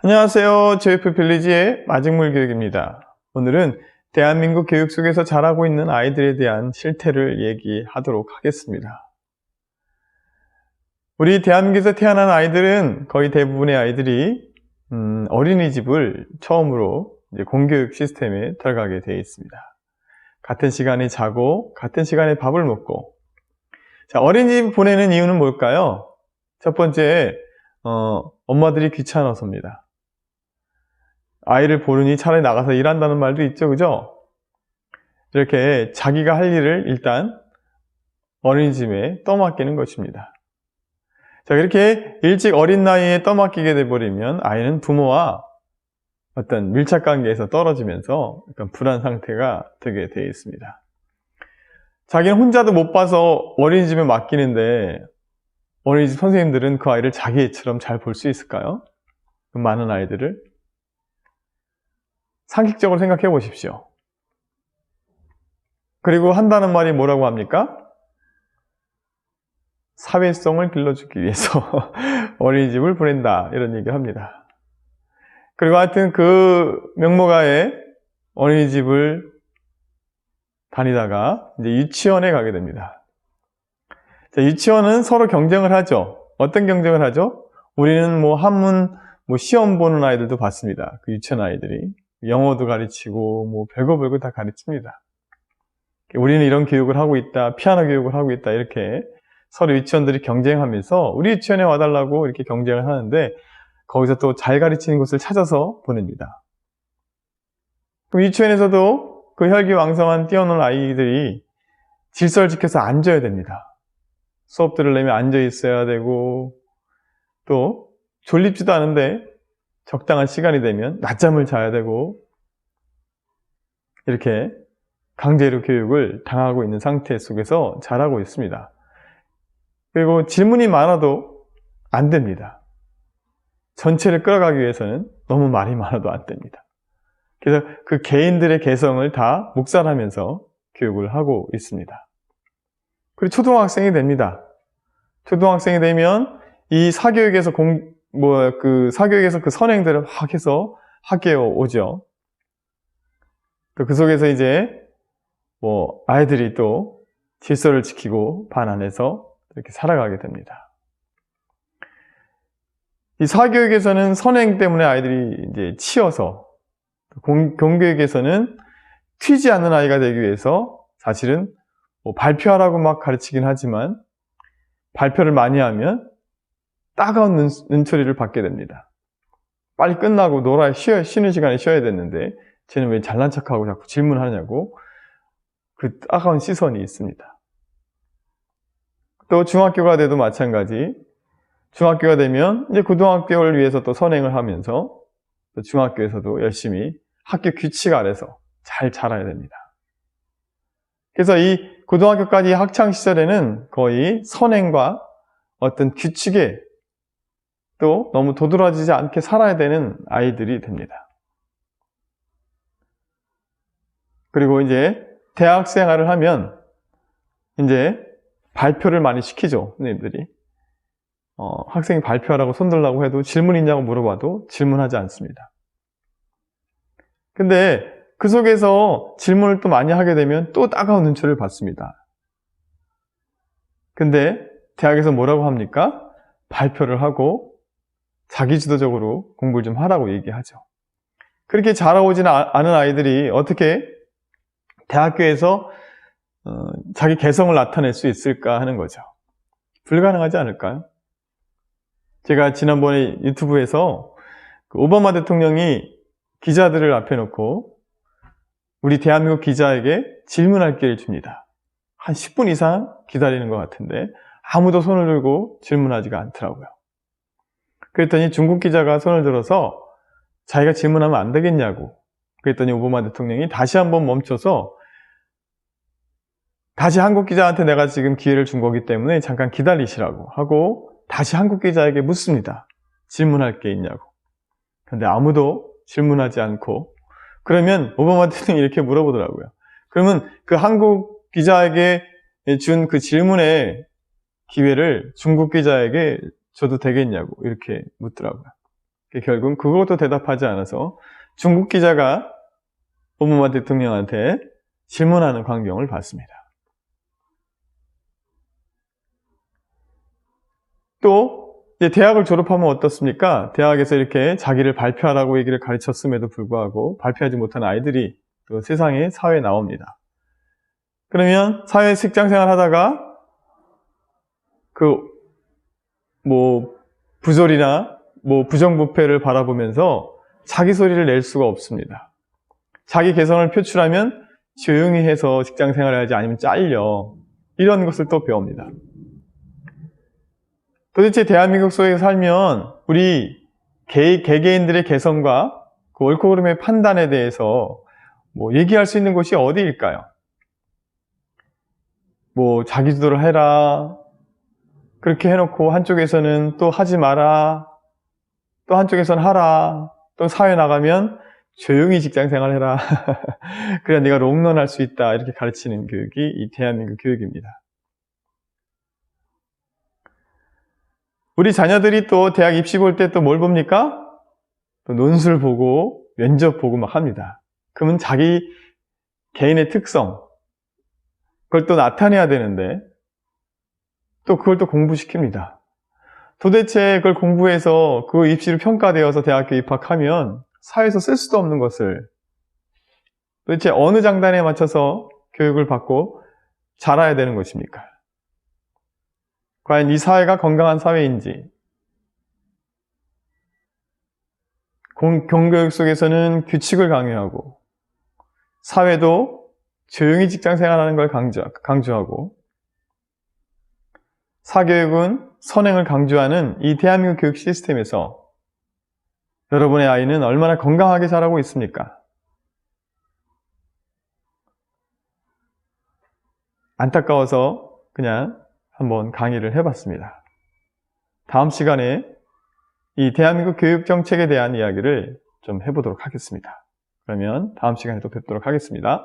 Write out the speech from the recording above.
안녕하세요. JF 빌리지의 마직물 교육입니다. 오늘은 대한민국 교육 속에서 자라고 있는 아이들에 대한 실태를 얘기하도록 하겠습니다. 우리 대한민국에서 태어난 아이들은 거의 대부분의 아이들이 어린이집을 처음으로 이제 공교육 시스템에 들어가게 되어 있습니다. 같은 시간에 자고 같은 시간에 밥을 먹고. 자, 어린이집 보내는 이유는 뭘까요? 첫 번째, 엄마들이 귀찮아서입니다. 아이를 보느니 차라리 나가서 일한다는 말도 있죠, 그죠? 이렇게 자기가 할 일을 일단 어린이집에 떠맡기는 것입니다. 자, 이렇게 일찍 어린 나이에 떠맡기게 돼버리면 아이는 부모와 어떤 밀착 관계에서 떨어지면서 약간 불안 상태가 되게 되어 있습니다. 자기는 혼자도 못 봐서 어린이집에 맡기는데 어린이집 선생님들은 그 아이를 자기 애처럼 잘 볼 수 있을까요? 그 많은 아이들을 상식적으로 생각해 보십시오. 그리고 한다는 말이 뭐라고 합니까? 사회성을 길러주기 위해서 어린이집을 보낸다, 이런 얘기를 합니다. 그리고 하여튼 그 명목하에 어린이집을 다니다가 이제 유치원에 가게 됩니다. 자, 유치원은 서로 경쟁을 하죠. 어떤 경쟁을 하죠? 우리는 한문 시험 보는 아이들도 봤습니다. 그 유치원 아이들이 영어도 가르치고 별거 다 가르칩니다. 우리는 이런 교육을 하고 있다, 피아노 교육을 하고 있다, 이렇게 서로 유치원들이 경쟁하면서 우리 유치원에 와달라고 이렇게 경쟁을 하는데 거기서 또 잘 가르치는 곳을 찾아서 보냅니다. 그럼 유치원에서도 그 혈기왕성한 뛰어놀 아이들이 질서를 지켜서 앉아야 됩니다. 수업 들으려면 앉아 있어야 되고, 또 졸립지도 않은데 적당한 시간이 되면 낮잠을 자야 되고, 이렇게 강제로 교육을 당하고 있는 상태 속에서 자라고 있습니다. 그리고 질문이 많아도 안 됩니다. 전체를 끌어가기 위해서는 너무 말이 많아도 안 됩니다. 그래서 그 개인들의 개성을 다 묵살하면서 교육을 하고 있습니다. 그리고 초등학생이 됩니다. 초등학생이 되면 이 사교육에서 사교육에서 그 선행들을 막 해서 학교에 오죠. 또 그 속에서 이제 아이들이 또 질서를 지키고 반 안에서 이렇게 살아가게 됩니다. 이 사교육에서는 선행 때문에 아이들이 이제 치여서, 공교육에서는 튀지 않는 아이가 되기 위해서 사실은 발표하라고 막 가르치긴 하지만 발표를 많이 하면 따가운 눈초리를 받게 됩니다. 빨리 끝나고 쉬는 시간에 쉬어야 됐는데 쟤는 왜 잘난 척하고 자꾸 질문하냐고 그 따가운 시선이 있습니다. 또 중학교가 돼도 마찬가지. 중학교가 되면 이제 고등학교를 위해서 또 선행을 하면서 또 중학교에서도 열심히 학교 규칙 아래서 잘 자라야 됩니다. 그래서 이 고등학교까지 학창 시절에는 거의 선행과 어떤 규칙에 또 너무 도드라지지 않게 살아야 되는 아이들이 됩니다. 그리고 이제 대학 생활을 하면 이제 발표를 많이 시키죠, 선생님들이. 학생이 발표하라고 손들라고 해도 질문 있냐고 물어봐도 질문하지 않습니다. 근데 그 속에서 질문을 또 많이 하게 되면 또 따가운 눈초리를 받습니다. 근데 대학에서 뭐라고 합니까? 발표를 하고 자기주도적으로 공부를 좀 하라고 얘기하죠. 그렇게 자라오지는 않은 아이들이 어떻게 대학교에서 자기 개성을 나타낼 수 있을까 하는 거죠. 불가능하지 않을까요? 제가 지난번에 유튜브에서 오바마 대통령이 기자들을 앞에 놓고 우리 대한민국 기자에게 질문할 기회를 줍니다. 한 10분 이상 기다리는 것 같은데 아무도 손을 들고 질문하지가 않더라고요. 그랬더니 중국 기자가 손을 들어서 자기가 질문하면 안 되겠냐고. 그랬더니 오바마 대통령이 다시 한번 멈춰서 다시 한국 기자한테 내가 지금 기회를 준 거기 때문에 잠깐 기다리시라고 하고 다시 한국 기자에게 묻습니다. 질문할 게 있냐고. 그런데 아무도 질문하지 않고, 그러면 오바마 대통령이 이렇게 물어보더라고요. 그러면 그 한국 기자에게 준 그 질문의 기회를 중국 기자에게 줘도 되겠냐고 이렇게 묻더라고요. 결국은 그것도 대답하지 않아서 중국 기자가 오바마 대통령한테 질문하는 광경을 봤습니다. 또 이제 대학을 졸업하면 어떻습니까? 대학에서 이렇게 자기를 발표하라고 얘기를 가르쳤음에도 불구하고 발표하지 못한 아이들이 또 세상에 사회에 나옵니다. 그러면 사회 직장 생활 하다가 부조리나 부정부패를 바라보면서 자기 소리를 낼 수가 없습니다. 자기 개성을 표출하면 조용히 해서 직장 생활을 하지 아니면 잘려. 이런 것을 또 배웁니다. 도대체 대한민국 속에 살면 우리 개개인들의 개성과 그 옳고 그름의 판단에 대해서 얘기할 수 있는 곳이 어디일까요? 자기 주도를 해라. 그렇게 해놓고 한쪽에서는 또 하지 마라. 또 한쪽에서는 하라. 또 사회 나가면 조용히 직장 생활해라. 그래야 네가 롱런할 수 있다. 이렇게 가르치는 교육이 이 대한민국 교육입니다. 우리 자녀들이 또 대학 입시 볼 때 또 뭘 봅니까? 또 논술 보고 면접 보고 막 합니다. 그러면 자기 개인의 특성, 그걸 또 나타내야 되는데 또 그걸 또 공부시킵니다. 도대체 그걸 공부해서 그 입시로 평가되어서 대학교 입학하면 사회에서 쓸 수도 없는 것을 도대체 어느 장단에 맞춰서 교육을 받고 자라야 되는 것입니까? 과연 이 사회가 건강한 사회인지, 공교육 속에서는 규칙을 강요하고 사회도 조용히 직장 생활하는 걸 강조하고 사교육은 선행을 강조하는 이 대한민국 교육 시스템에서 여러분의 아이는 얼마나 건강하게 자라고 있습니까? 안타까워서 그냥 한번 강의를 해봤습니다. 다음 시간에 이 대한민국 교육 정책에 대한 이야기를 좀 해보도록 하겠습니다. 그러면 다음 시간에 또 뵙도록 하겠습니다.